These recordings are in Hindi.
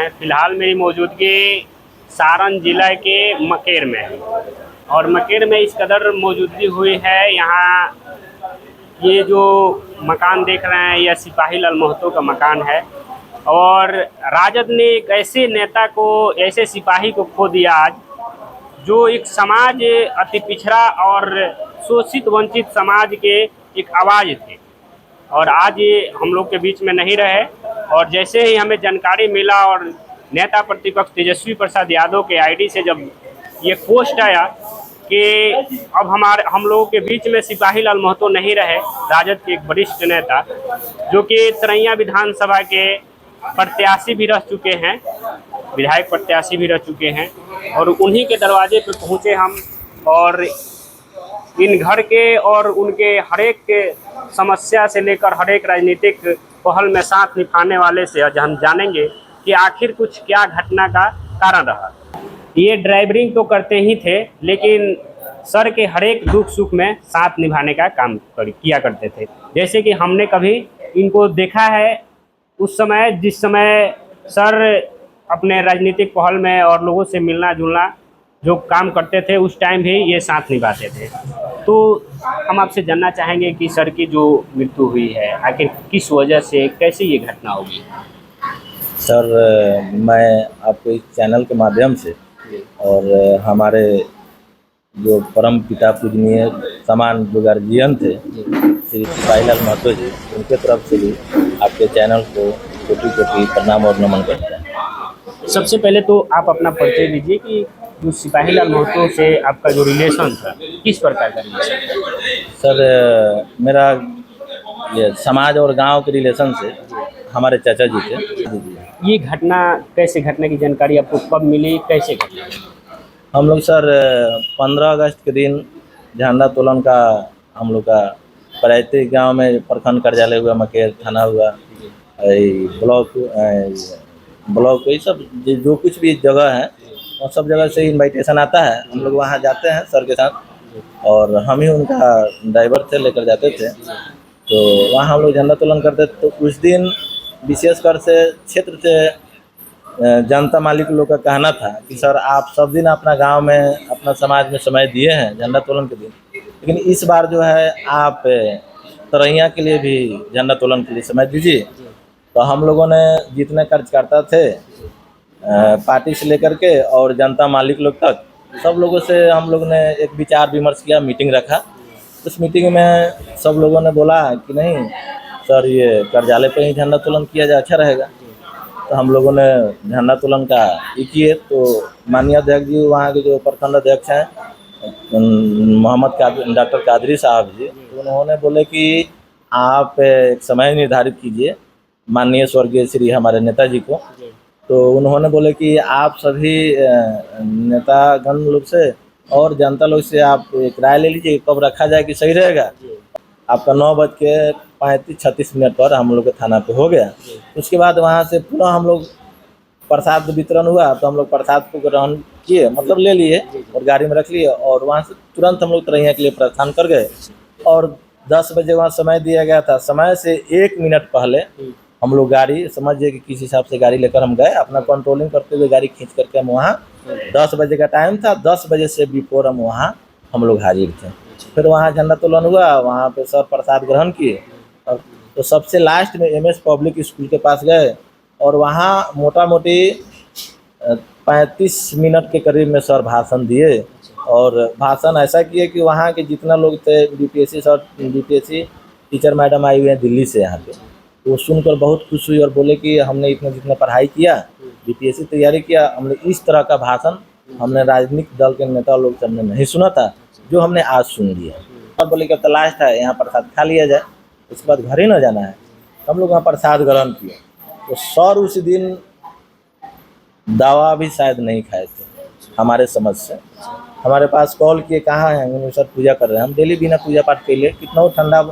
हैं। फ़िलहाल मेरी मौजूदगी सारण ज़िला के मकेर में है और मकेर में इस कदर मौजूदगी हुई है। यहाँ ये जो मकान देख रहे हैं यह सिपाही लाल महतो का मकान है और राजद ने एक ऐसे नेता को, ऐसे सिपाही को खो दिया आज, जो एक समाज अति पिछड़ा और शोषित वंचित समाज के एक आवाज़ थे और आज ये हम लोग के बीच में नहीं रहे। और जैसे ही हमें जानकारी मिला और नेता प्रतिपक्ष तेजस्वी प्रसाद यादव के आईडी से जब ये पोस्ट आया कि अब हम लोगों के बीच में सिपाही लाल महतो नहीं रहे, राजद के एक वरिष्ठ नेता जो कि तरैया विधानसभा के प्रत्याशी भी रह चुके हैं, विधायक प्रत्याशी भी रह चुके हैं, और उन्हीं के दरवाजे पर पहुँचे हम और इन घर के और उनके हर एक के समस्या से लेकर हर एक राजनीतिक पहल में साथ निभाने वाले से आज हम जानेंगे कि आखिर कुछ क्या घटना का कारण रहा। ये ड्राइवरिंग तो करते ही थे लेकिन सर के हर एक दुख सुख में साथ निभाने का काम किया करते थे। जैसे कि हमने कभी इनको देखा है उस समय जिस समय सर अपने राजनीतिक पहल में और लोगों से मिलना जुलना जो काम करते थे उस टाइम भी ये साथ निभाते थे। तो हम आपसे जानना चाहेंगे कि सर की जो मृत्यु हुई है आखिर किस वजह से, कैसे ये घटना होगी? सर, मैं आपको इस चैनल के माध्यम से और हमारे जो परम पिता पूजनीय समान जो गार्जियन थे श्री सिपाही लाल महतो जी, उनके तरफ से भी आपके चैनल को कोटि कोटि प्रणाम और नमन करते हैं। सबसे पहले तो आप अपना परिचय दीजिए कि जो सिपाही लाल महतो से आपका जो रिलेशन था किस प्रकार का रिलेशन था? सर, मेरा ये समाज और गांव के रिलेशन से हमारे चाचा जी थे। ये घटना कैसे, घटना की जानकारी आपको कब मिली, कैसे घटना? हम लोग सर 15 अगस्त के दिन झंडा तोलन का हम लोग का परायती गांव में प्रखंड कार्यालय हुआ, मकेर थाना हुआ, ब्लॉक ये सब जो कुछ भी जगह है और सब जगह से इनविटेशन आता है। हम लोग वहाँ जाते हैं सर के साथ और हम ही उनका ड्राइवर थे, लेकर जाते थे। तो वहाँ हम लोग झंडा तोलन करते थे। तो उस दिन विशेषकर से क्षेत्र से जनता मालिक लोग का कहना था कि सर आप सब दिन अपना गांव में अपना समाज में समय दिए हैं झंडा तोलन के दिन, लेकिन इस बार जो है आप तरैया के लिए भी झंडा तोलन के लिए समय दीजिए। तो हम लोगों ने जितने कार्यकर्ता थे पार्टी से लेकर के और जनता मालिक लोग तक सब लोगों से हम लोग ने एक विचार विमर्श किया, मीटिंग रखा। उस मीटिंग में सब लोगों ने बोला कि नहीं सर ये कार्यालय पे ही झंडा तोलन किया जाए, अच्छा रहेगा। तो हम लोगों ने झंडा तोलन का ये किए। तो माननीय अध्यक्ष जी वहाँ के जो प्रखंड अध्यक्ष हैं डॉक्टर कादरी साहब जी, तो उन्होंने बोले कि आप एक समय निर्धारित कीजिए माननीय स्वर्गीय श्री हमारे नेताजी को। तो उन्होंने बोले कि आप सभी नेतागण लोग से और जनता लोग से आप एक राय ले लीजिए कब रखा जाए कि सही रहेगा। आपका 9:35-36 पर हम लोग के थाना पे हो गया। उसके बाद वहाँ से पुनः हम लोग प्रसाद वितरण हुआ, तो हम लोग प्रसाद को ग्रहण किए, मतलब ले लिए और गाड़ी में रख लिए और वहाँ से तुरंत हम लोग तरैया के लिए प्रस्थान कर गए। और 10 बजे वहाँ समय दिया गया था, समय से 1 मिनट पहले हम लोग गाड़ी, समझिए कि किस हिसाब से गाड़ी लेकर हम गए, अपना कंट्रोलिंग करते हुए गाड़ी खींच करके हम वहाँ 10 बजे का टाइम था, 10 बजे से बिफोर हम लोग हाजिर थे। फिर वहाँ झंडा तोलन हुआ, वहाँ पे सब प्रसाद ग्रहण किए और तो सबसे लास्ट में MS पब्लिक स्कूल के पास गए और वहाँ मोटा मोटी 35 मिनट के करीब में सर भाषण दिए। और भाषण ऐसा किए कि वहाँ के जितना लोग थे DPSC टीचर मैडम आई हुई हैं दिल्ली से यहाँ पे, वो सुनकर बहुत खुश हुई और बोले कि हमने जितना पढ़ाई किया, DPSC तैयारी किया, हमने इस तरह का भाषण हमने राजनीतिक दल के नेता लोग से हमने नहीं सुना था जो हमने आज सुन लिया। और बोले कि अब तो लास्ट है, यहाँ प्रसाद खा लिया जाए, उसके बाद घर ही न जाना है। हम लोग वहाँ प्रसाद ग्रहण किए। तो सर उस दिन दवा भी शायद नहीं खाए थे हमारे समझ से। हमारे पास कॉल किए, कहाँ हैं? सर पूजा कर रहे हैं। हम डेली बिना पूजा पाठ के लिए, कितना ठंडा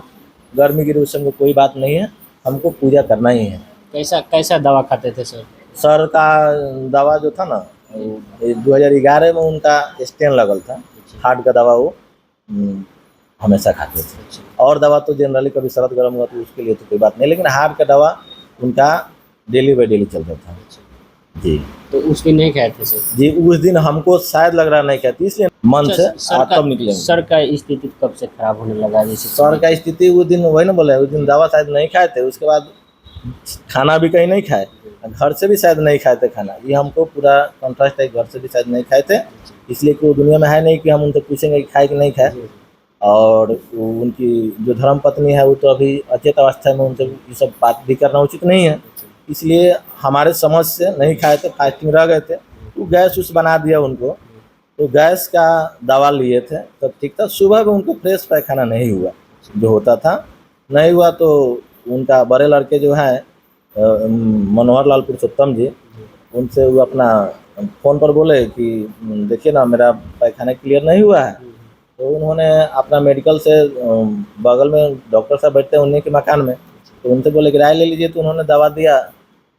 गर्मी की रूप में कोई बात नहीं है, हमको पूजा करना ही है। कैसा दवा खाते थे सर? सर का दवा जो था ना 2011 में उनका स्टेन लगल था, हार्ट का दवा वो हमेशा खाते थे। और दवा तो जनरली कभी शरद गर्म हुआ तो उसके लिए तो कोई बात नहीं, लेकिन हार्ट का दवा उनका डेली बाई डेली चलता था। जी तो उस दिन नहीं खाए थे सर? जी, उस दिन हमको शायद लग रहा नहीं कहती, इसलिए मन से तब निकलेंगे। सर का स्थिति कब से खराब होने लगा? जैसे सर का स्थिति उस दिन वही ना बोले, उस दिन दवा शायद नहीं खाए थे, उसके बाद खाना भी कहीं नहीं खाए, घर से भी शायद नहीं खाए थे खाना, ये हमको पूरा कॉन्ट्रास्ट है, घर से भी शायद नहीं खाए थे, इसलिए कि वो दुनिया में है नहीं कि हम उनसे पूछेंगे कि खाए कि नहीं खाए। और उनकी जो धर्म पत्नी है वो तो अभी अचेत अवस्था में, उनसे ये सब बात भी करना उचित नहीं है, इसलिए हमारे समझ से नहीं खाए थे, फास्टिंग रह गए थे। तो गैस उस बना दिया उनको, तो गैस का दवा लिए थे तब ठीक था। सुबह में उनको फ्रेश पैखाना नहीं हुआ, जो होता था नहीं हुआ, तो उनका बड़े लड़के जो हैं मनोहर लाल पुरुषोत्तम जी, उनसे वो अपना फ़ोन पर बोले कि देखिए ना मेरा पैखाना क्लियर नहीं हुआ है। तो उन्होंने अपना मेडिकल से बगल में डॉक्टर साहब बैठते हैं उन्हीं के मकान में, तो उनसे बोले कि राय ले लीजिए। तो उन्होंने दवा दिया,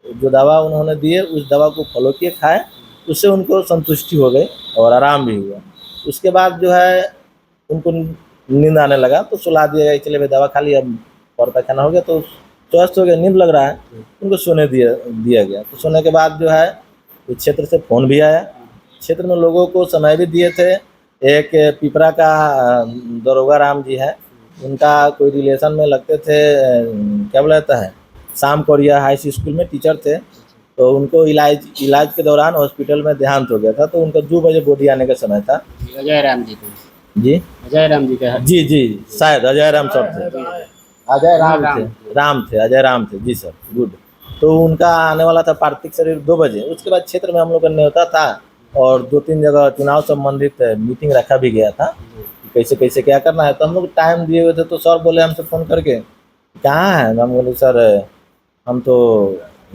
जो दवा उन्होंने दिए उस दवा को फॉलो किए, खाए, उससे उनको संतुष्टि हो गई और आराम भी हुआ। उसके बाद जो है उनको नींद आने लगा, तो सुला दिया गया, चलिए भाई दवा खा लिया, और पैखाना हो गया तो स्वस्थ हो गया, नींद लग रहा है, उनको सोने दिया गया। तो सोने के बाद जो है इस क्षेत्र से फ़ोन भी आया, क्षेत्र में लोगों को समय भी दिए थे। एक पिपरा का दरोगा राम जी है, उनका कोई रिलेशन में लगते थे, क्या बोला जाता है, शाम कोरिया हाई स्कूल में टीचर थे, तो उनको इलाज के दौरान हॉस्पिटल में देहांत हो गया था, तो उनका 2 बजे बॉडी आने का समय था। अजय राम जी को? जी अजय राम जी का? जी जी, शायद अजय राम सर थे, अजय राम थे जी सर, गुड। तो उनका आने वाला था पार्थिव शरीर 2 बजे। उसके बाद क्षेत्र में हम लोग का न्योता था और 2-3 जगह चुनाव संबंधित मीटिंग रखा भी गया था, कैसे कैसे क्या करना है। तो हम लोग टाइम दिए हुए थे, तो सर बोले हमसे फ़ोन करके कहाँ हैं, हम बोले सर हम तो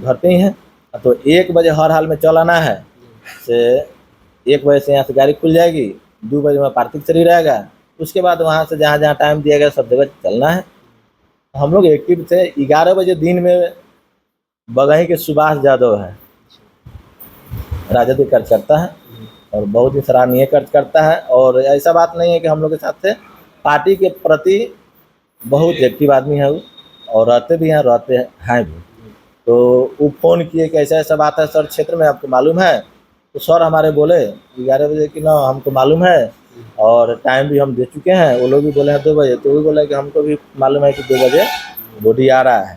घर पे ही हैं। तो 1 बजे हर हाल में चल आना है, से 1 बजे से यहाँ से गाड़ी खुल जाएगी, 2 बजे में पार्थिव शरीर रहेगा, उसके बाद वहाँ से जहाँ जहाँ टाइम दिया गया सब जगह चलना है। हम लोग एक्टिव थे। 11 बजे दिन में बगही के सुभाष यादव है, राजद कार्यकर्ता है और बहुत ही सराहनीय कार्य करता है, और ऐसा बात नहीं है कि हम लोग के साथ थे, पार्टी के प्रति बहुत एक्टिव आदमी है वो, और रहते भी हैं भी। तो वो फ़ोन किए कि ऐसा ऐसा बात है सर क्षेत्र में, आपको मालूम है? तो सर हमारे बोले 11 बजे कि ना हमको मालूम है, और टाइम भी हम दे चुके हैं, वो लोग भी बोले हैं 2 बजे, तो वो बोले कि हमको भी मालूम है कि 2 बजे बॉडी आ रहा है।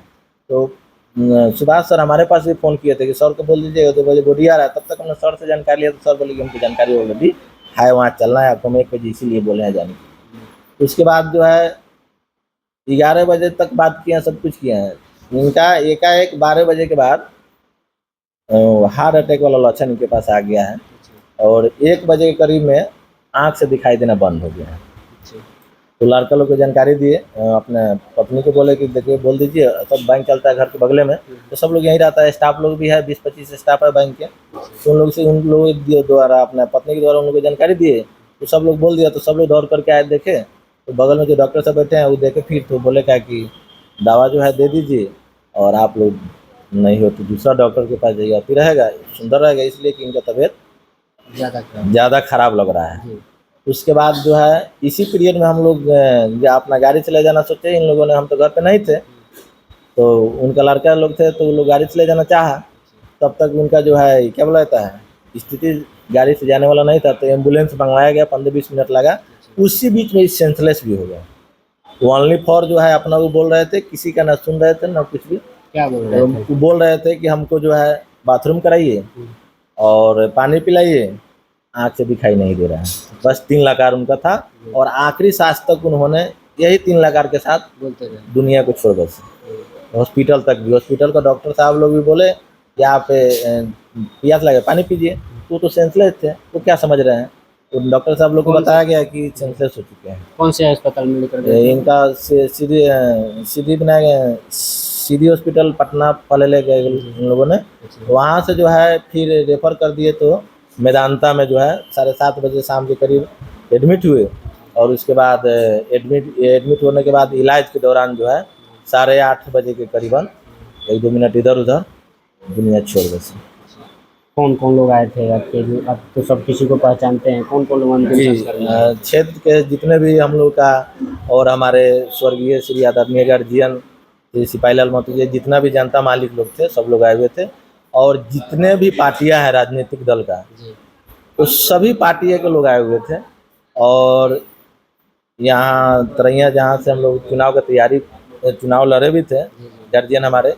तो सुभाष सर हमारे पास भी फ़ोन किए थे कि सर को बोल दीजिएगा 2 बजे बॉडी आ रहा है। तब तक हमने सर से जानकारी लिया, तो सर बोले कि हमको जानकारी ऑलरेडी है, वहाँ चलना है आपको, हम 1 बजे इसीलिए बोले हैं जाने की। उसके बाद जो है 11 बजे तक बात किए हैं, सब कुछ किए हैं। इनका एकाएक 12 बजे के बाद हार्ट अटैक वाला लक्षण इनके पास आ गया है, और 1 बजे के करीब में आँख से दिखाई देना बंद हो गया है। तो लड़का लोग को जानकारी दिए, अपने पत्नी को बोले कि देखिए बोल दीजिए, सब बैंक चलता है घर के बगले में, तो सब लोग यहीं रहता है, स्टाफ लोग भी है, 20-25 स्टाफ है बैंक के, तो उन लोग द्वारा अपने पत्नी के द्वारा उन लोग को जानकारी दिए, तो सब लोग बोल दिया, तो सब लोग दौड़ करके आए, देखे तो बगल में जो डॉक्टर साहब बैठे हैं वो देखे, फिर तो बोले क्या कि दवा जो है दे दीजिए, और आप लोग नहीं हो तो दूसरा डॉक्टर के पास जाइए, फिर रहेगा सुंदर रहेगा, इसलिए कि इनका तबीयत ज़्यादा खराब लग रहा है। उसके बाद जो है इसी पीरियड में हम लोग अपना गाड़ी से ले जाना सोचे इन लोगों ने, हम तो घर पे नहीं थे, तो उनका लड़का लोग थे, तो वो लोग गाड़ी से ले जाना चाहा, तब तक उनका जो है क्या बोला जाता है, स्थिति गाड़ी से जाने वाला नहीं था, तो एम्बुलेंस मंगवाया गया, 15-20 मिनट लगा, उसी बीच में सेंसलेस भी हो गया। ओनली फॉर जो है अपना वो बोल रहे थे, किसी का ना सुन रहे थे ना कुछ भी। क्या बोल रहे थे? वो बोल रहे थे कि हमको जो है बाथरूम कराइए और पानी पिलाइए, आँख से दिखाई नहीं दे रहा है, बस 3 लकार उनका था, और आखिरी सांस तक उन्होंने यही 3 लकार के साथ बोलते रहे दुनिया को छोड़ गए। हॉस्पिटल तक भी, हॉस्पिटल का डॉक्टर साहब लोग भी बोले कि आप प्यास लगे पानी पीजिए, तो सेंसलेस थे, वो क्या समझ रहे हैं। तो डॉक्टर साहब लोग को बताया गया कि सेंसलेस हो चुके हैं। कौन से अस्पताल में लेकर गए? इनका सीधी हॉस्पिटल पटना पहले ले गए इन लोगों ने, वहाँ से जो है फिर रेफ़र कर दिए, तो मेदांता में जो है 7:30 बजे शाम के करीब एडमिट हुए, और उसके बाद एडमिट होने के बाद इलाज के दौरान जो है 8:30 बजे के करीबन 1-2 मिनट इधर उधर दुनिया छोड़ गए। कौन कौन लोग आए थे आपके? जो आप तो सब किसी को पहचानते हैं, कौन कौन लोग अंतिम संस्कार में? क्षेत्र के जितने भी हम लोग का, और हमारे स्वर्गीय श्री आदरणीय गार्जियन श्री सिपाही लाल महतो जी, जितना भी जनता मालिक लोग थे, सब लोग आए हुए थे। और जितने भी पार्टियां हैं राजनीतिक दल का, तो सभी पार्टियों के लोग आए हुए थे। और यहाँ तरैया जहाँ से हम लोग चुनाव लड़े भी थे, गार्जियन हमारे,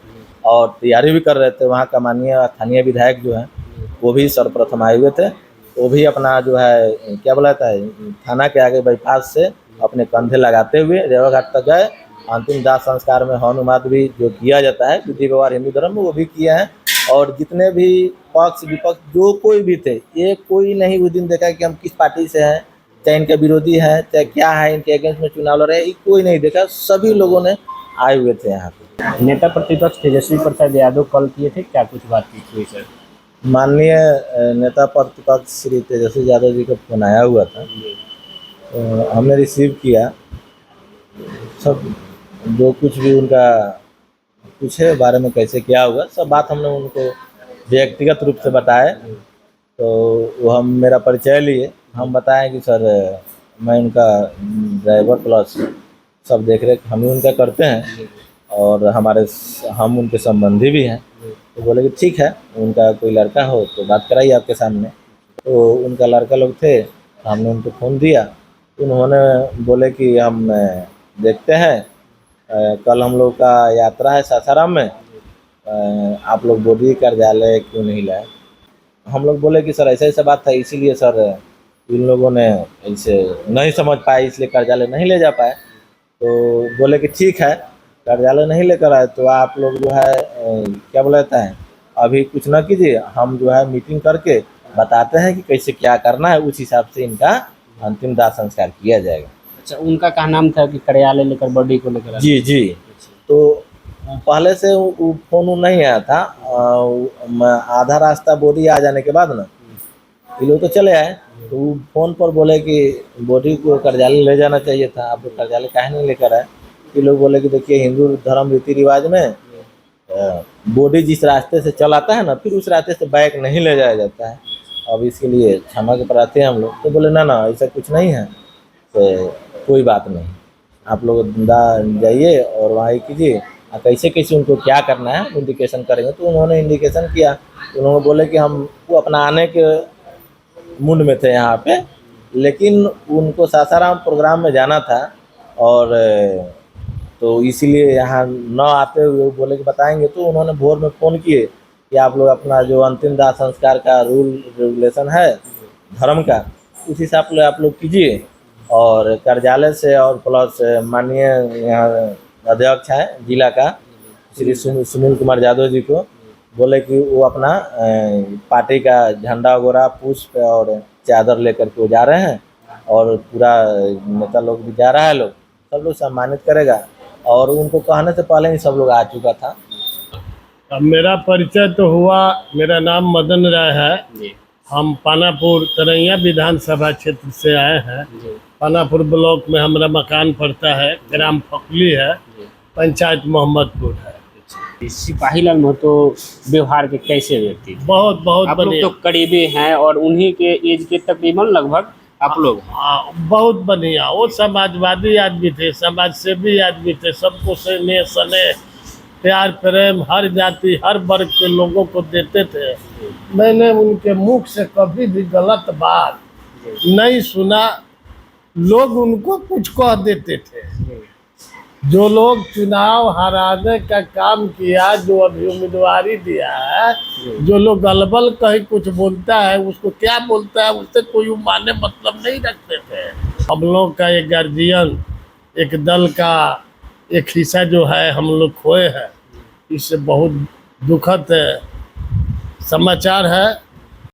और तैयारी भी कर रहे थे, वहाँ का माननीय स्थानीय विधायक जो हैं वो भी सर्वप्रथम आए हुए थे। वो भी अपना जो है क्या बोलाता है, थाना के आगे बाईपास से अपने कंधे लगाते हुए रेवा घाट तक गए। अंतिम दाह संस्कार में हवन उमाद भी जो किया जाता है विधि व्यवहार हिंदू धर्म में, वो भी किया है। और जितने भी पक्ष विपक्ष जो कोई भी थे, ये कोई नहीं उस दिन देखा कि हम किस पार्टी से हैं, चाहे इनके विरोधी हैं, चाहे क्या है, इनके अगेंस्ट में चुनाव लड़ रहे हैं, कोई नहीं देखा। सभी लोगों ने आए हुए थे यहाँ पे। नेता प्रतिपक्ष तेजस्वी प्रसाद यादव कल किए थे, क्या कुछ बातचीत हुई सर? माननीय नेता प्रतिपक्ष श्री तेजस्वी यादव जी का फोन आया हुआ था, तो हमने रिसीव किया। सब जो कुछ भी उनका पूछे बारे में कैसे क्या हुआ, सब बात हमने उनको व्यक्तिगत रूप से बताए। तो वो हम मेरा परिचय लिए, हम बताएं कि सर मैं उनका ड्राइवर प्लस सब देख रेख हम ही उनका करते हैं, और हम उनके संबंधी भी हैं। तो बोले कि ठीक है, उनका कोई लड़का हो तो बात कराइए आपके सामने। तो उनका लड़का लोग थे, हमने उनको फ़ोन दिया। उन्होंने बोले कि हम देखते हैं, कल हम लोग का यात्रा है सासाराम में, आप लोग बोर्डी कार्यालय क्यों नहीं लाए। हम लोग बोले कि सर ऐसा ऐसा बात था, इसीलिए सर इन लोगों ने ऐसे नहीं समझ पाए, इसलिए कार्यालय नहीं ले जा पाए। तो बोले कि ठीक है, कार्यालय नहीं लेकर आए तो आप लोग जो है क्या बोलता है, अभी कुछ ना कीजिए, हम जो है मीटिंग करके बताते हैं कि कैसे क्या करना है, उस हिसाब से इनका अंतिम दाह संस्कार किया जाएगा। अच्छा, उनका क्या नाम था कि कार्यालय लेकर बॉडी को लेकर? जी जी। तो पहले से वो फोन नहीं आया था, आधा रास्ता बॉडी आ जाने के बाद ना ये लोग तो चले आए। तो वो फोन पर बोले कि बॉडी को कार्यालय ले जाना चाहिए था, आप लोग कार्यालय काहे नहीं लेकर आए। ये लोग बोले कि देखिए हिंदू धर्म रीति रिवाज में बॉडी जिस रास्ते से चल आता है ना, फिर उस रास्ते से बैक नहीं ले जाया जाता है। अब इसके लिए क्षमा के प्रार्थी हैं हम लोग। तो बोले ना ऐसा कुछ नहीं है, तो कोई बात नहीं, आप लोग जाइए और वहाँ कीजिए, कैसे कैसे उनको क्या करना है इंडिकेशन करेंगे। तो उन्होंने इंडिकेशन किया। उन्होंने बोले कि हम वो अपना आने के मूड में थे यहाँ पे, लेकिन उनको सासाराम प्रोग्राम में जाना था, और तो इसीलिए यहाँ न आते हुए बोले कि बताएंगे। तो उन्होंने भोर में फ़ोन किए कि आप लोग अपना जो अंतिम दाह संस्कार का रूल रेगुलेशन है धर्म का, उस हिसाब से आप लोग कीजिए। और कार्यालय से और प्लस माननीय यहाँ अध्यक्ष हैं जिला का श्री सुनील कुमार यादव जी को बोले कि वो अपना पार्टी का झंडा वगैरह पुष्प और चादर लेकर के वो जा रहे हैं, और पूरा नेता लोग भी जा रहा है, लोग सब लोग सम्मानित करेगा। और उनको कहने से पहले ही सब लोग आ चुका था। अब मेरा परिचय तो हुआ, मेरा नाम मदन राय है। हम पानापुर तरैया विधानसभा क्षेत्र से आए हैं। पानापुर ब्लॉक में हमारा मकान पड़ता है, ग्राम फकली है, पंचायत मोहम्मदपुर है। सिपाही लाल महतो व्यवहार के कैसे व्यक्ति? बहुत बहुत आप लोग तो करीबी हैं, और उन्हीं के एज के तकरीबन लगभग आप लोग? बहुत बढ़िया। वो समाजवादी आदमी थे, समाज सेवी आदमी थे, सबको स्नेह स्नेह प्यार प्रेम हर जाति हर वर्ग के लोगों को देते थे। मैंने उनके मुख से कभी भी गलत बात नहीं सुना। लोग उनको कुछ कह देते थे। जो लोग चुनाव हराने का काम किया, जो अभी उम्मीदवारी दिया है, जो लोग गलबल कहीं कुछ बोलता है, उसको क्या बोलता है उससे कोई माने मतलब नहीं रखते थे। हम लोग का एक गार्जियन, एक दल का एक हिस्सा जो है हम लोग खोए हैं। इससे बहुत दुखद समाचार है।